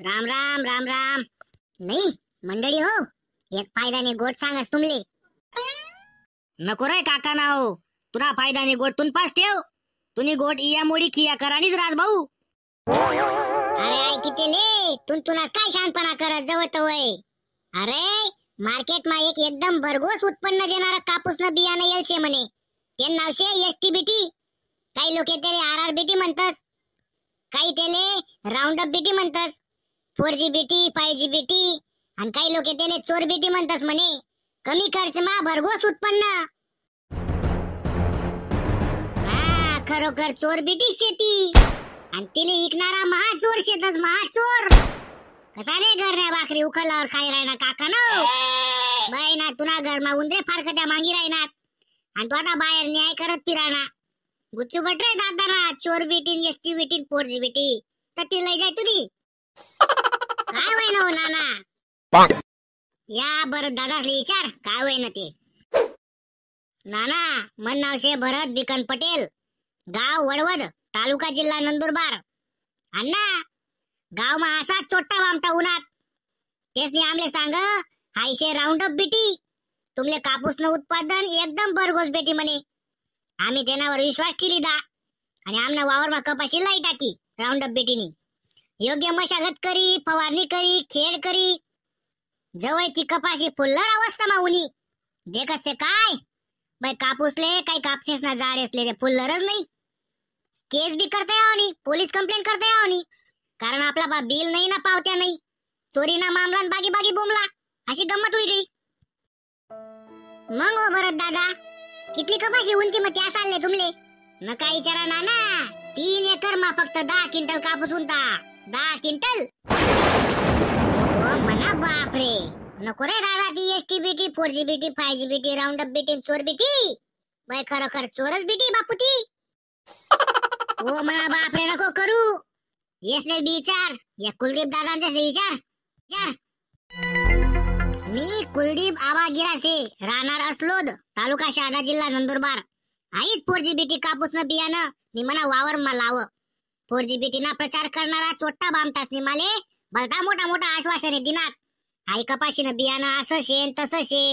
राम राम राम राम. नाही मंडळी हो, एक फायदाने गोट सांगस तुमले. नको रे काका नाव तुला फायदाने गोट तुन पास ठेव. तुनी गोट इया मोडी किया करानीच राज भाऊ. अरे आई कितेले तुनास काय शानपणा करत जवत वय. अरे मार्केट मा एक एकदम भरघोस उत्पन्न देणारा कापूस न बियाणं येल शे म्हणे. ते नाव शे एसटीबीटी. काही लोक त्याले आरआरबीटी म्हणतस, काही त्याले राऊंड अप बीटी म्हणतस, 4G-BT 5G-BT, आणि काही लोक त्याले चोर बीटी म्हणतस म्हणे. कमी खर्च मा भरघोस उत्पन्न. हा खरोखर चोर बीटी शेती आणि तिले इकणारा महाचोर शेतच महाचोर. कसाले घरण्या भाकरी उखलावर खाई राहणार काका न बाई ना. तुना घर मा उंदरे फारकत्या मागी राहणार आणि तो आता बाहेर न्याय करत फिराना. गुच्चू बटरे दादा चोर बीटी एसटीबीटी 4G-BT तर ती लय जाय तुझी. काय होय ना हो नाना. या बरं दादासले विचार काय होय ना ते. नाना मन नाव शे भरत बिकन पटेल, गाव वडवद, तालुका जिल्हा नंदुरबार. अण्णा गाव मा असा चोट्टा बामटा उन्हात. तेच आमले सांग हायशे राऊंड अप बीटी. तुमले कापूस न उत्पादन एकदम भरघोस बेटी म्हणे. आम्ही तेनावर विश्वास ठेवलीदा आणि आमना वावर मा कपाशी लाई टाकी राऊंड अप बेटीनी. योग्य मशागत करी, फवारणी करी, खेड करी. जवळ ती कपाशी फुल्लर अवस्था मा उनी. देखस ते काय बाई कापूसले काही कापसेस ना जाड असले रे फुल्लरच नाही. केस भी करता यावनी, पोलीस कंप्लेंट करता यावनी. कारण आपला बा बिल नाही ना पावत्या नाही. चोरीना मामला बागी बागी बोंबला अशी गंमत होई गई. मग हो भरत दादा कितली कपाशी उंची मग त्या चालले तुमले. नका विचारा नाना. 3 एकर मा फक्त 10 क्विंटल कापूस उंता. 10 क्विंटल मना बापरे. नको रे दादा ती STBT 4G-BT 5G-BT round up BT चोर बीटी. बाई खरोखर चोरच बीटी बापू ती. ओ मना बापरे नको करू. येसने विचार या कुलदीप दादांचे विचार. मी कुलदीप आबा गिरासे राहणार असलोद, तालुका शहादा, जिल्हा नंदुरबार. आईच 4G-BT कापूस न बियाणं मी मना वावर मा लाव. 4G-BT ना प्रचार करणारा चोट्टा बामटासनी माले भलता मोठा मोठा आश्वासने दिनात. आई कपाशीनं बियाणं असं शेन तसं शे,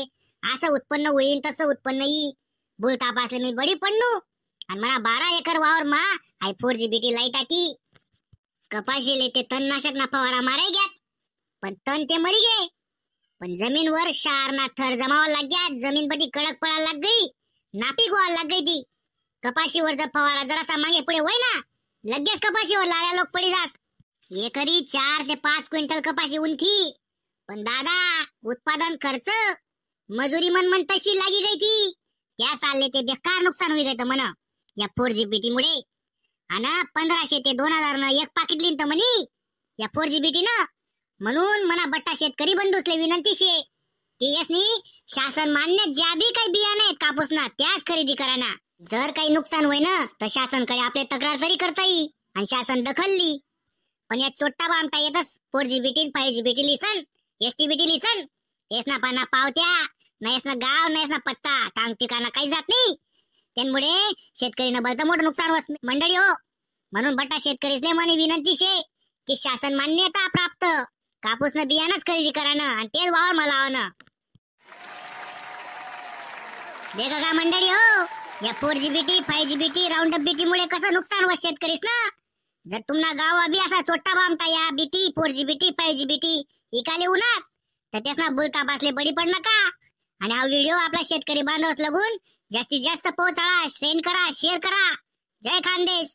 असं उत्पन्न होईन तसं उत्पन्न येई. बोलता पासले मी बडी पडणू आणि मला 12 एकर वावर मा आई 4G-BT लाई टाकी. कपाशीले ते तणनाशक ना फवारा मारे ग्यात पण तण ते मरी गे. पण जमीन वर क्षार ना थर जमावा लाग गया. जमीन बटी कडक पडायला लाग गई, नापीक व्हायला लाग गई ती. कपाशीवर जर फवारा जरासा मागे पुढे होय ना लगेच कपाशीवर लाल्या लोक पडी जास. एकरी 4 ते 5 क्विंटल कपाशी उंथी. पण दादा उत्पादन खर्च मजुरी मन तशी लागी गई थी. त्या साले ते बेकार नुकसान होई गई मन या 4G-BT मुळे. आणि 1500 ते 2000 न एक पाकिट लिहिन तर म्हणी या 4G-BT न. म्हणून मना बट्टा शेतकरी बंधूसले विनंती शे की यसनी शासन मान्य ज्या बी काही बियाणे आहेत कापूस ना त्याच खरेदी करा ना. जर काही नुकसान होय ना तर शासनकडे आपले तक्रार तरी करता येईल आणि शासन दखलली. पण या चोट्टा बामटा येतच 4G-BT 5G-BT लिसन, एसटीबीटी लिसन. येसना पाना पावत्या ना, येसना गाव ना, येसना पत्ता टांग ठिकाणा काही जात नाही. त्यामुळे शेतकरीनं भलतं मोठं नुकसान होस मंडळी हो. म्हणून बट्टा शेतकरीसले मनी विनंती शे की शासन मान्यता प्राप्त कापूस न बियाणंच खरेदी करानं आणि तेच वावर मला लावणं. देखा का मंडळी हो, या 4G-BT 5G-BT round up BT मुळे कसं नुकसान होस शेतकरीस ना. जर तुम्हाला गाव अभी असा चोट्टा बामटा या बीटी 4G-BT 5G-BT इकाले उन्हात तर त्यासना बोलता पासले बडी पड नका. आणि हा व्हिडिओ आपला शेतकरी बांधवस लगून जास्तीत जास्त पोहोचाळा, सेंड करा, शेअर करा. जय खानदेश.